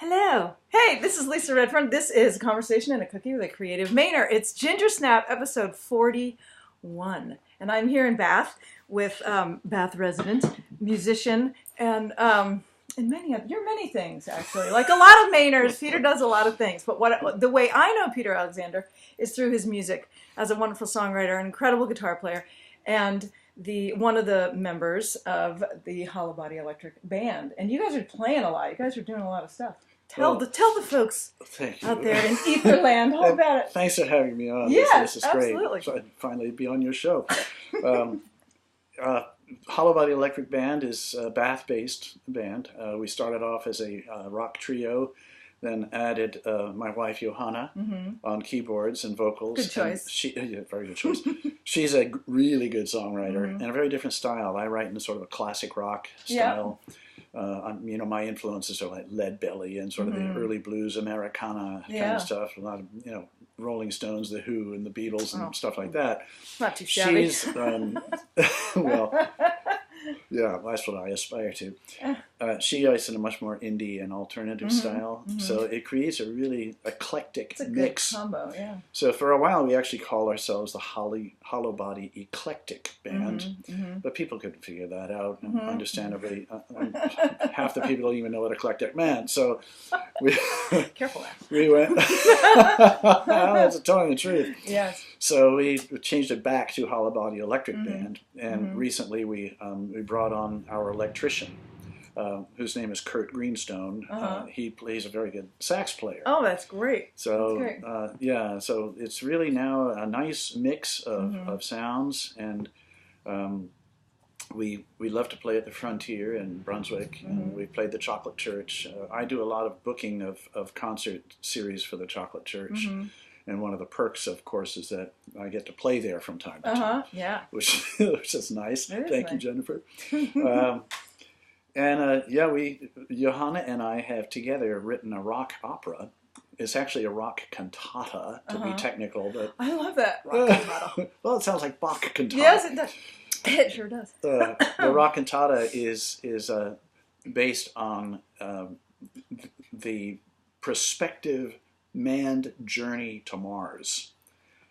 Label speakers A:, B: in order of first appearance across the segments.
A: Hello. Hey, this is Lisa Redfern. This is Conversation and a Cookie with a Creative Mainer. It's Gingersnap, episode 41. And I'm here in Bath with Bath resident, musician, and you're many things, actually. Like a lot of Mainers, Peter does a lot of things. But the way I know Peter Alexander is through his music as a wonderful songwriter, an incredible guitar player, and one of the members of the Hollow Body Electric Band. And you guys are playing a lot. You guys are doing a lot of stuff. Tell the folks out there in Etherland all about it.
B: Thanks for having me on.
A: Yeah,
B: this is great.
A: Absolutely.
B: So I'd finally be on your show. Hollow Body Electric Band is a Bath-based band. We started off as a rock trio, then added my wife Johanna on keyboards and vocals.
A: Good choice.
B: Very good choice. She's a really good songwriter and a very different style. I write in sort of a classic rock style.
A: Yeah.
B: My influences are like Leadbelly and sort of the early blues Americana kind of stuff. A lot of Rolling Stones, The Who, and the Beatles and stuff like that.
A: Not too shabby.
B: She's well, yeah, that's what I aspire to. She writes in a much more indie and alternative style, so it creates a really eclectic mix.
A: Good combo, yeah.
B: So for a while, we actually called ourselves the Hollow Body Eclectic Band, but people couldn't figure that out. And understandably, half the people don't even know what eclectic meant. So we
A: Careful now.
B: we went. That's telling the truth.
A: Yes.
B: So we changed it back to Hollow Body Electric Band, and recently we brought on our electrician, whose name is Kurt Greenstone. He's a very good sax player.
A: Oh, that's great.
B: So
A: That's great.
B: so it's really now a nice mix of sounds, and we love to play at the Frontier in Brunswick, and we played the Chocolate Church. I do a lot of booking of concert series for the Chocolate Church. And one of the perks, of course, is that I get to play there from time to time, which is nice. Thank you, Jennifer. Johanna and I have together written a rock opera. It's actually a rock cantata, to be technical. But
A: I love that rock cantata.
B: Well, it sounds like Bach cantata.
A: Yes, it does. It sure does.
B: The rock cantata is based on the prospective manned journey to Mars.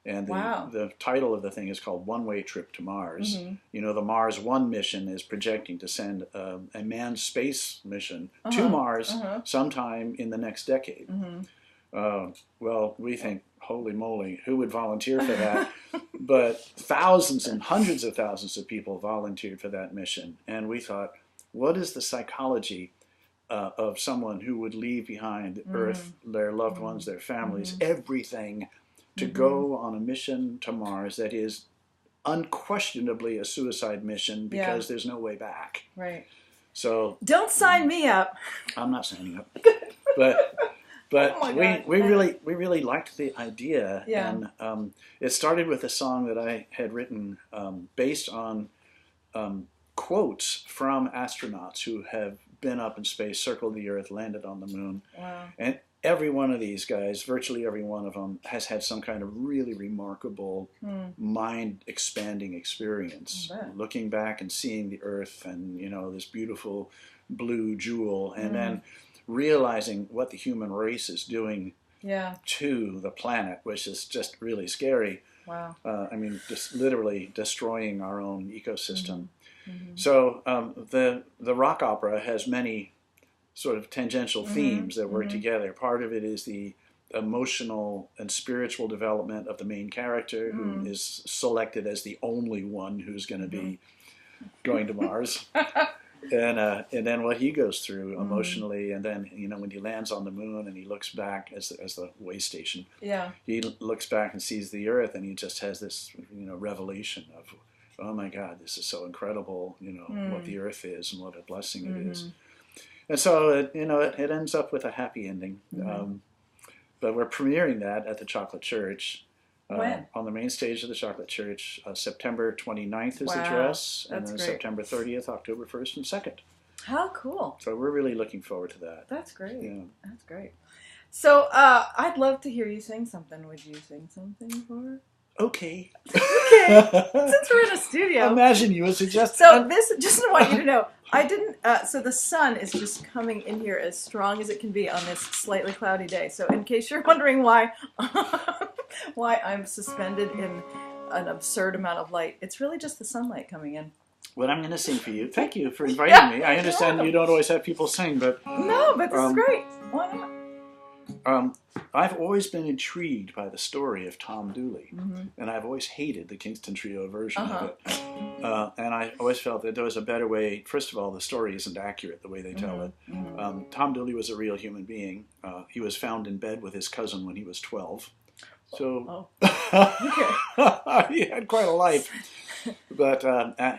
B: And the title of the thing is called One Way Trip to Mars. The Mars One mission is projecting to send a manned space mission to Mars sometime in the next decade. Well, we think, holy moly, who would volunteer for that? But thousands and hundreds of thousands of people volunteered for that mission. And we thought, what is the psychology of someone who would leave behind Earth, their loved ones, their families, everything, to go on a mission to Mars that is unquestionably a suicide mission because there's no way back.
A: Right.
B: So
A: don't sign me up.
B: I'm not signing up. But we really liked the idea, and it started with a song that I had written based on quotes from astronauts who have been up in space, circled the Earth, landed on the moon. Wow. And every one of these guys, virtually every one of them, has had some kind of really remarkable mind-expanding experience. Looking back and seeing the Earth and, this beautiful blue jewel, and then realizing what the human race is doing to the planet, which is just really scary.
A: Wow.
B: Just literally destroying our own ecosystem. So the rock opera has many sort of tangential themes that work together. Part of it is the emotional and spiritual development of the main character, who is selected as the only one who's going to be going to Mars. And then what he goes through emotionally, and then when he lands on the moon and he looks back as the way station, he looks back and sees the Earth, and he just has this revelation of, oh my God, this is so incredible, what the Earth is and what a blessing it is. And so it ends up with a happy ending. But we're premiering that at the Chocolate Church. On the main stage of the Chocolate Church. September 29th is the dress, and then September 30th, October 1st and 2nd.
A: How cool.
B: So we're really looking forward to that.
A: That's great. Yeah. That's great. So I'd love to hear you sing something. Would you sing something for
B: Okay.
A: Okay. Since we're in a studio.
B: Imagine you would suggest.
A: So this, just want you to know, I didn't. So the sun is just coming in here as strong as it can be on this slightly cloudy day. So in case you're wondering why, why I'm suspended in an absurd amount of light, it's really just the sunlight coming in.
B: What I'm going to sing for you. Thank you for inviting me. I understand you don't always have people sing, but
A: no, but this is great. Why not?
B: I've always been intrigued by the story of Tom Dooley, and I've always hated the Kingston Trio version of it. And I always felt that there was a better way. First of all, the story isn't accurate the way they tell it. Tom Dooley was a real human being. He was found in bed with his cousin when he was 12. So he had quite a life. But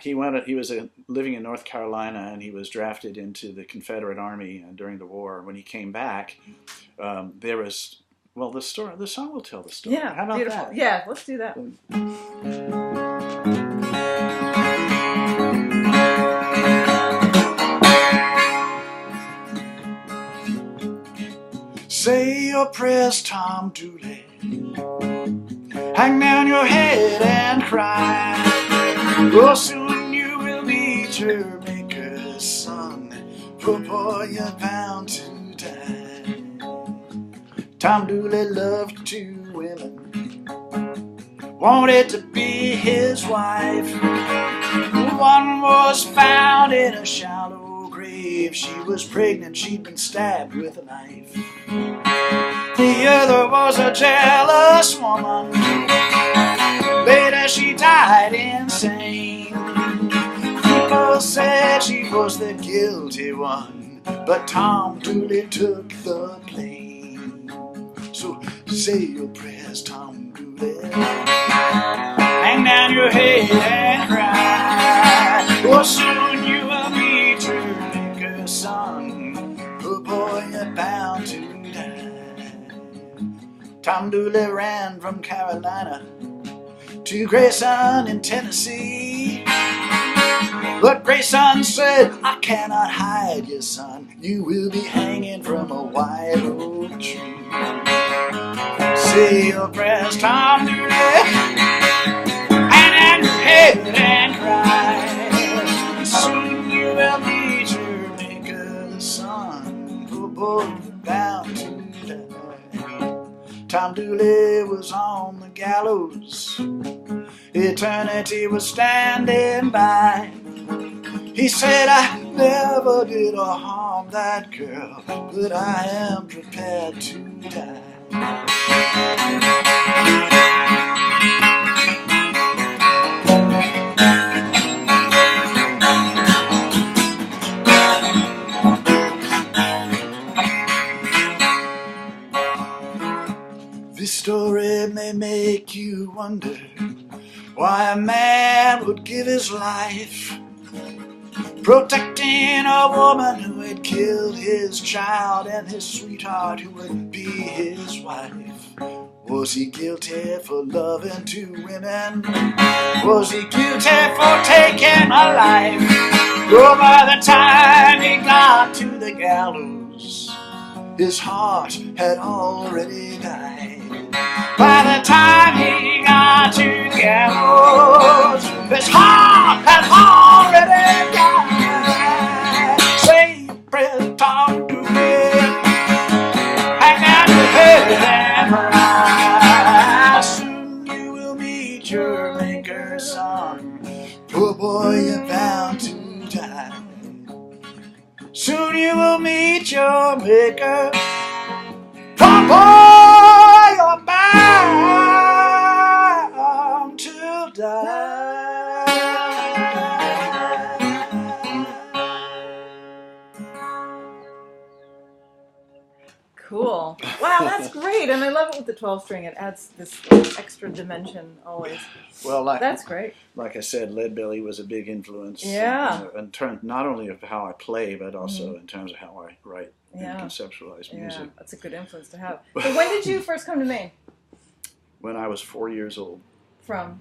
B: he was living in North Carolina, and he was drafted into the Confederate Army during the war. When he came back, there was the story. The song will tell the story.
A: Yeah,
B: how about
A: beautiful.
B: that?
A: Yeah, let's do that.
B: Say your prayers, Tom Dooley. Hang down your head and cry. Oh, soon you will meet your maker's son. Poor boy, you're bound to die. Tom Dooley loved 2 women, wanted to be his wife. One was found in a shallow grave. She was pregnant, she'd been stabbed with a knife. The other was a jealous woman. Later she died insane. People said she was the guilty one, but Tom Dooley took the blame. So say your prayers, Tom Dooley. Hang down your head and cry. Oh, soon you will meet your maker's son. Oh boy, you're bound to die. Tom Dooley ran from Carolina to Grayson in Tennessee. But Grayson said, I cannot hide you, son. You will be hanging from a white oak tree. Say your prayers, Tom Dooley, and your head and cry. Soon you will meet your maker's son. Oh boy, bound to die. Tom Dooley was on the gallows. Eternity was standing by. He said, I never did harm that girl, but I am prepared to die. This story may make you wonder why a man would give his life protecting a woman who had killed his child and his sweetheart who would be his wife. Was he guilty for loving 2 women? Was he guilty for taking a life? Oh, by the time he got to the gallows, his heart had already died. By the time he got to the gallows, his heart had already died. Say your prayers, Tom Dooley. Hang down your head and cry. Soon you will meet your maker's son. Poor boy, you're bound to die. Soon you will meet your maker. Poor boy, you're bound to die.
A: Cool. Wow, that's great. And I love it with the 12 string. It adds this extra dimension always.
B: Well,
A: That's great.
B: Like I said, Leadbelly was a big influence.
A: Yeah.
B: In terms not only of how I play, but also in terms of how I write and conceptualize music.
A: Yeah, that's a good influence to have. So when did you first come to Maine?
B: When I was 4 years old.
A: From?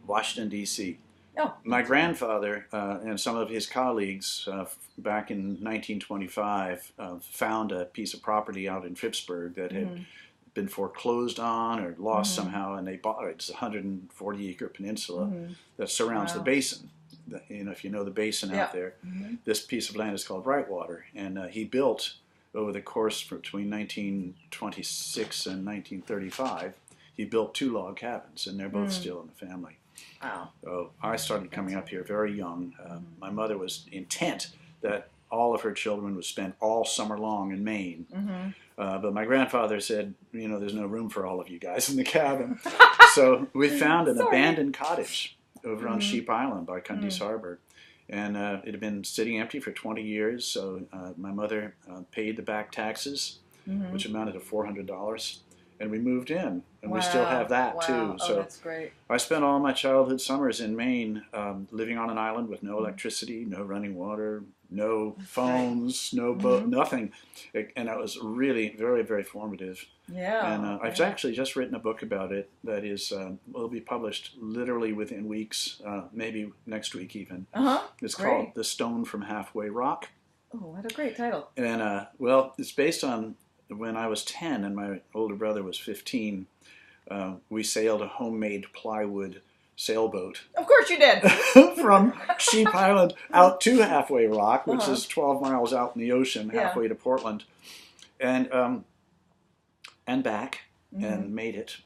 B: Washington, D.C.
A: Oh.
B: My grandfather and some of his colleagues back in 1925 found a piece of property out in Phippsburg that had been foreclosed on or lost somehow, and they bought it. It's a 140-acre peninsula that surrounds the basin. If you know the basin out there, this piece of land is called Brightwater, and he built over the course between 1926 and 1935. He built 2 log cabins, and they're both still in the family.
A: Wow.
B: So I started coming up here very young. My mother was intent that all of her children would spend all summer long in Maine. But my grandfather said, there's no room for all of you guys in the cabin. So we found an abandoned cottage over on Sheep Island by Cundy's Harbor. And it had been sitting empty for 20 years. So my mother paid the back taxes, which amounted to $400. And we moved in, and we still have that too. So
A: that's great.
B: I spent all my childhood summers in Maine, living on an island with no electricity, no running water, no phones, no boat, nothing. And that was really very, very formative.
A: Yeah.
B: And I've actually just written a book about it that is will be published literally within weeks, maybe next week even. It's called The Stone from Halfway Rock.
A: Oh, what a great title.
B: And it's based on when I was 10 and my older brother was 15. We sailed a homemade plywood sailboat.
A: Of course you did.
B: From Sheep Island out to Halfway Rock, which is 12 miles out in the ocean, halfway to Portland, and back, and made it.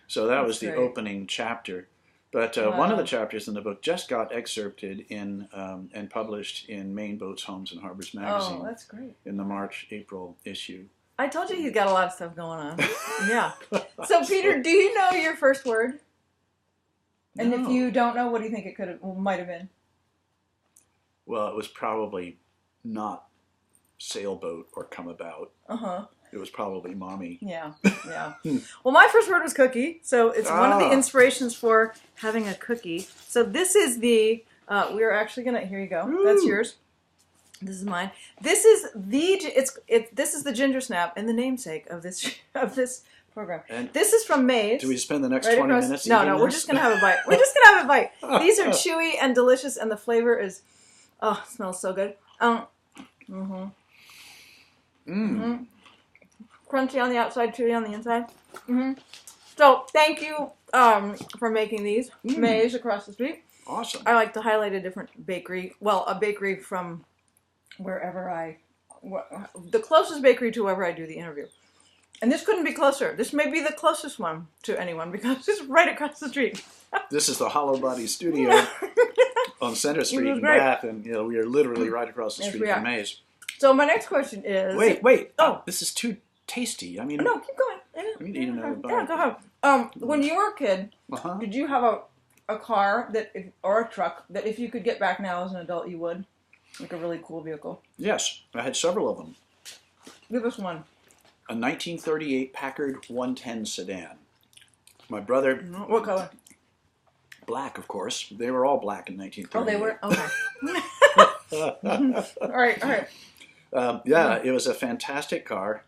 B: So that was the opening chapter. But one of the chapters in the book just got excerpted in and published in Maine Boats, Homes, and Harbors magazine.
A: Oh, that's great.
B: In the March-April issue.
A: I told you he's got a lot of stuff going on. Yeah. So, Peter, do you know your first word? And
B: No.
A: if you don't know, what do you think it might have been?
B: Well, it was probably not sailboat or come about. It was probably mommy.
A: Yeah, yeah. Well, my first word was cookie, so it's one of the inspirations for having a cookie. So this is the, we're actually gonna, here you go, that's yours. This is mine. This is this is the Gingersnap and the namesake of this program. And this is from Maze.
B: Do we spend the next 20 minutes eating
A: No,
B: this?
A: we're just gonna have a bite. We're just gonna have a bite. These are chewy and delicious, and the flavor is, it smells so good. Crunchy on the outside, chewy on the inside. So thank you for making these. Maze across the street.
B: Awesome.
A: I like to highlight a different bakery. Well, a bakery from wherever the closest bakery to wherever I do the interview. And this couldn't be closer. This may be the closest one to anyone because it's right across the street.
B: This is the Hollow Body Studio on Center Street in Bath, and we are literally right across the street from Maze.
A: So my next question is...
B: Wait. Oh, this is too tasty. I mean...
A: No, keep going.
B: I need another bite.
A: Yeah, go ahead. When you were a kid, did you have a car or a truck that if you could get back now as an adult, you would? Like a really cool vehicle?
B: Yes, I had several of them.
A: Give us one.
B: A 1938 Packard 110 sedan. My brother...
A: What color?
B: Black, of course. They were all black in 1938.
A: Oh, they were? Okay. All right.
B: Yeah, it was a fantastic car.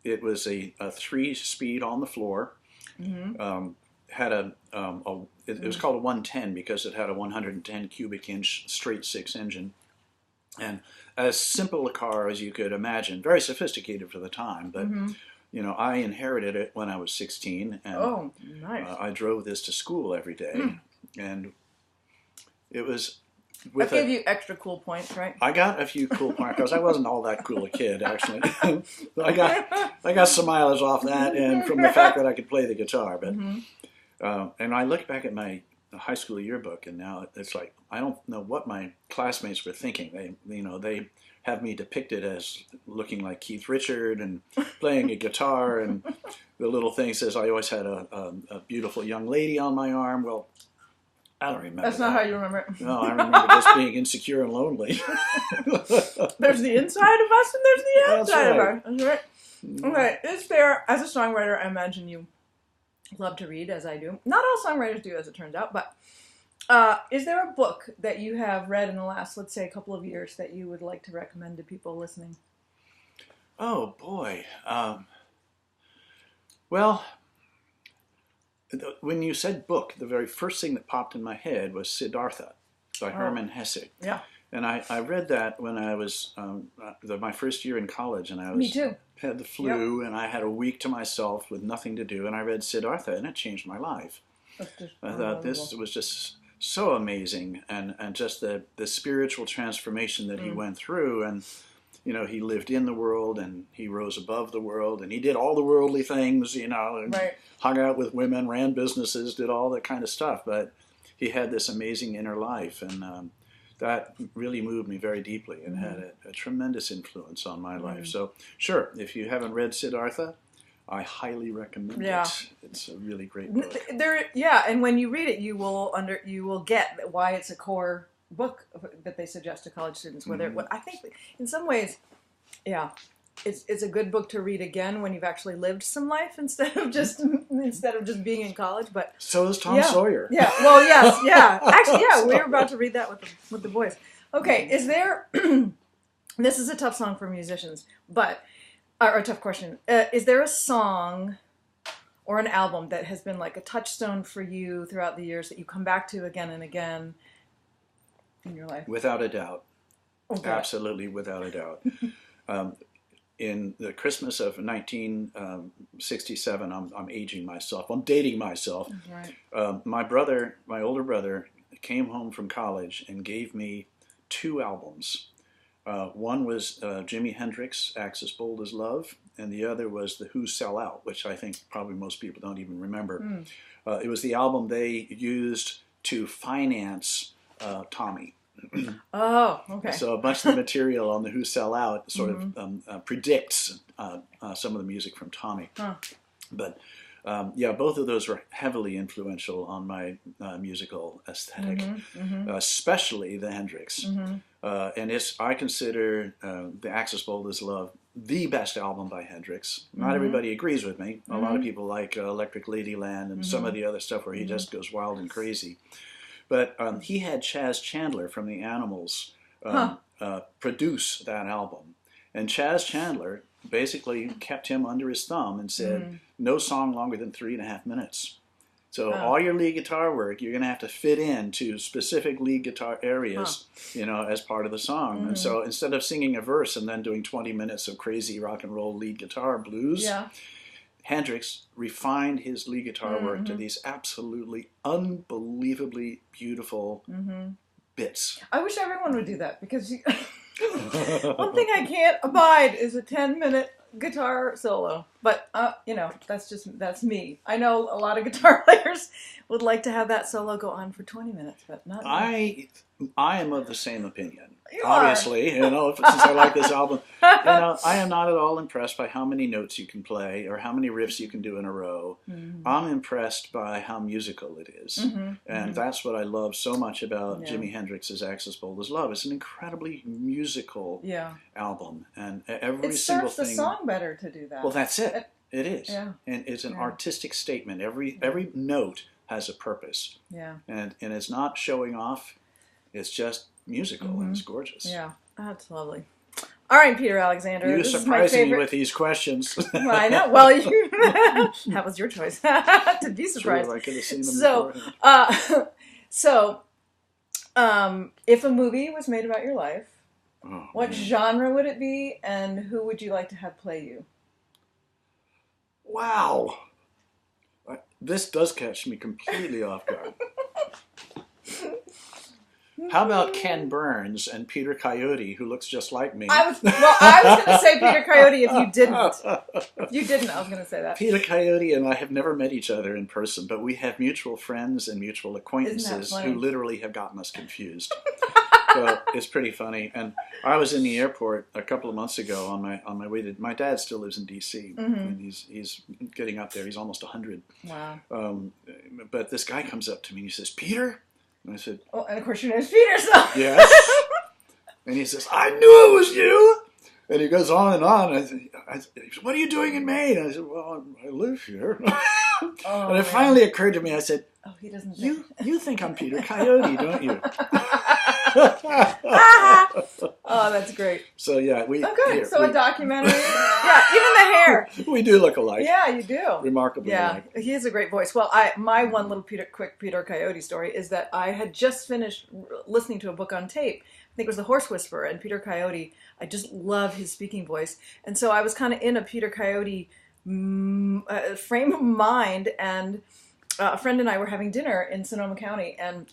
B: It was a 3-speed on the floor. Had it was called a 110 because it had a 110 cubic inch straight 6 engine. And as simple a car as you could imagine, very sophisticated for the time, but I inherited it when I was 16, and
A: nice.
B: I drove this to school every day, and it was.
A: That gave you extra cool points, right?
B: I got a few cool points because I wasn't all that cool a kid, actually. I got some mileage off that, and from the fact that I could play the guitar, but and I look back at my high school yearbook, and now it's like I don't know what my classmates were thinking. They have me depicted as looking like Keith Richard and playing a guitar, and the little thing says I always had a beautiful young lady on my arm. Well, I don't remember.
A: That's not how you remember it.
B: No, I remember just being insecure and lonely.
A: There's the inside of us and there's the outside of us. That's right. Okay, is there, as a songwriter, I imagine you love to read, as I do. Not all songwriters do, as it turns out, but is there a book that you have read in the last, let's say, a couple of years that you would like to recommend to people listening?
B: Oh, boy. Well, when you said book, the very first thing that popped in my head was Siddhartha by Hermann Hesse.
A: Yeah.
B: And I read that when I was my first year in college, and
A: Me too.
B: had the flu, and I had a week to myself with nothing to do, and I read Siddhartha, and it changed my life. I thought this was just so amazing, and just the spiritual transformation that he went through, and he lived in the world, and he rose above the world, and he did all the worldly things, and hung out with women, ran businesses, did all that kind of stuff, but he had this amazing inner life, and that really moved me very deeply and had a tremendous influence on my life. So, sure, if you haven't read Siddhartha, I highly recommend it. It's a really great book.
A: And when you read it, you will get why it's a core book that they suggest to college students. I think in some ways, it's a good book to read again when you've actually lived some life instead of just being in college. But
B: so is Tom Sawyer.
A: Yeah. Well, yes. Yeah. Actually, we were about to read that with the boys. Okay. Is there? This is a tough song for musicians, but. Or a tough question. Is there a song or an album that has been like a touchstone for you throughout the years that you come back to again and again in your life?
B: Without a doubt. Okay. Absolutely, without a doubt. In the Christmas of 1967, I'm aging myself. I'm dating myself.
A: Right.
B: My older brother, came home from college and gave me 2 albums. One was Jimi Hendrix, Axe as Bold as Love, and the other was The Who Sell Out, which I think probably most people don't even remember. It was the album they used to finance Tommy.
A: Oh, okay.
B: So a bunch of the material on The Who Sell Out sort of predicts some of the music from Tommy.
A: Huh.
B: But both of those were heavily influential on my musical aesthetic, especially the Hendrix. And I consider the Axe as Bold as Love the best album by Hendrix. Not everybody agrees with me. A lot of people like Electric Ladyland and some of the other stuff where he just goes wild and crazy. But he had Chaz Chandler from the Animals produce that album. And Chaz Chandler basically kept him under his thumb and said, no song longer than 3.5 minutes. So all your lead guitar work, you're going to have to fit into specific lead guitar areas, as part of the song. And so instead of singing a verse and then doing 20 minutes of crazy rock and roll lead guitar blues, Hendrix refined his lead guitar work to these absolutely unbelievably beautiful bits.
A: I wish everyone would do that, because one thing I can't abide is a 10-minute guitar solo. But, that's me. I know a lot of guitar players would like to have that solo go on for 20 minutes, but not me.
B: I am of the same opinion.
A: You
B: Obviously, since I like this album, I am not at all impressed by how many notes you can play or how many riffs you can do in a row. I'm impressed by how musical it is. And that's what I love so much about Jimi Hendrix's Axe as Bold as Love. It's an incredibly musical album. And every single thing...
A: It serves the song better to do that.
B: Well, that's it. It is. Yeah. And it's an artistic statement. Every note has a purpose.
A: Yeah.
B: And it's not showing off. It's just musical and it's gorgeous.
A: Yeah, that's lovely. All right, Peter Alexander.
B: You're surprising me with these questions.
A: Well, I know. Well, that was your choice to be surprised.
B: Sure, I could have seen them
A: beforehand. If a movie was made about your life, what genre would it be, and who would you like to have play you?
B: Wow. This does catch me completely off guard. How about Ken Burns and Peter Coyote, who looks just like me?
A: I was going to say Peter Coyote if you didn't. If you didn't, I was going to say that.
B: Peter Coyote and I have never met each other in person, but we have mutual friends and mutual acquaintances who literally have gotten us confused. So it's pretty funny. And I was in the airport a couple of months ago on my way to... My dad still lives in D.C. And he's getting up there. He's almost 100.
A: Wow.
B: But this guy comes up to me and he says, "Peter?" And I said... Oh,
A: and of course your name's Peter, so...
B: Yes. And he says, "I knew it was you." And he goes on and on. I said, "What are you doing in Maine?" And I said, "Well, I live here." And it finally occurred to me, I said,
A: "Oh, he doesn't
B: you think I'm Peter Coyote, don't you?"
A: Oh, that's great.
B: So yeah,
A: a documentary. Yeah, even the hair.
B: We do look alike.
A: Yeah, you do.
B: Remarkably alike.
A: He has a great voice. Well, my one little quick Peter Coyote story is that I had just finished listening to a book on tape think it was the Horse Whisperer, and Peter Coyote. I just love his speaking voice. And so I was kind of in a Peter Coyote frame of mind, and a friend and I were having dinner in Sonoma County, and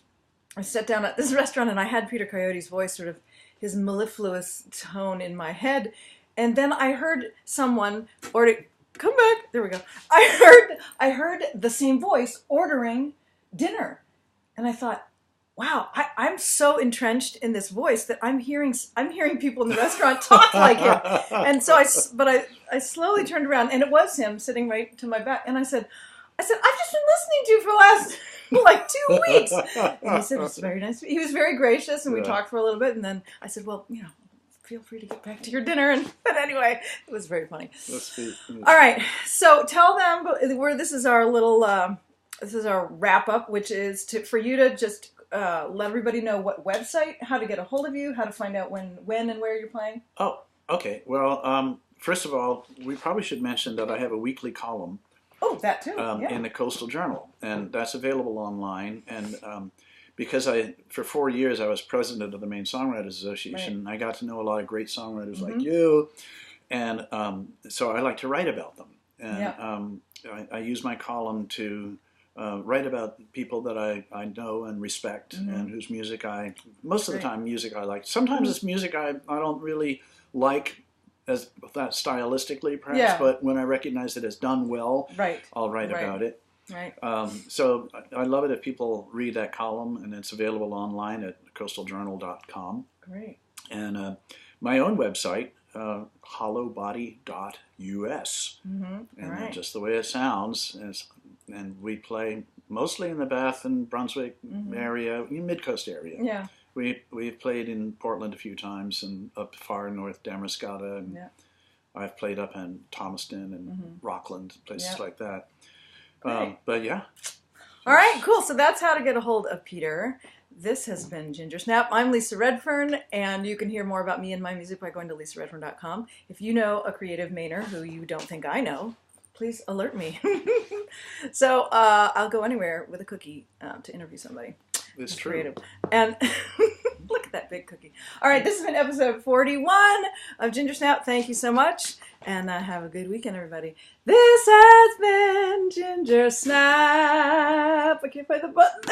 A: I sat down at this restaurant, and I had Peter Coyote's voice, sort of his mellifluous tone in my head. And then I heard someone come back. There we go. I heard the same voice ordering dinner, and I thought, wow, I'm so entrenched in this voice that I'm hearing people in the restaurant talk like him. And so I slowly turned around, and it was him sitting right to my back. And I said, I've just been listening to you for the last like 2 weeks. And he said, it's very nice. He was very gracious, and we talked for a little bit. And then I said, well, feel free to get back to your dinner. But anyway, it was very funny.
B: That's sweet.
A: All right, so tell them this is our little this is our wrap up, which is for you to just let everybody know what website, how to get a hold of you, how to find out when and where you're playing.
B: Oh, okay. Well, first of all, we probably should mention that I have a weekly column.
A: Oh, that too.
B: In the Coastal Journal, and that's available online. And because for 4 years I was president of the Maine Songwriters Association, I got to know a lot of great songwriters like you, and so I like to write about them. And I use my column to write about people that I know and respect, and whose music most of the time music I like. Sometimes it's music I don't really like as that stylistically perhaps, but when I recognize that it's done well, I'll write about it. Right. So I love it if people read that column, and it's available online at coastaljournal.com.
A: Great.
B: And my own website, hollowbody.us. And just the way it sounds. And we play mostly in the Bath and Brunswick area, Mid-Coast area. Yeah. We've played in Portland a few times, and up far north, Damariscotta, and I've played up in Thomaston and Rockland, places like that. But yeah.
A: All right, cool. So that's how to get a hold of Peter. This has been Gingersnap. I'm Lisa Redfern, and you can hear more about me and my music by going to lisaredfern.com. If you know a creative Mainer who you don't think I know, please alert me. So I'll go anywhere with a cookie to interview somebody.
B: It's true.
A: Creative. And look at that big cookie. All right, this has been episode 41 of Gingersnap. Thank you so much, and have a good weekend, everybody. This has been Gingersnap. I can't find the button.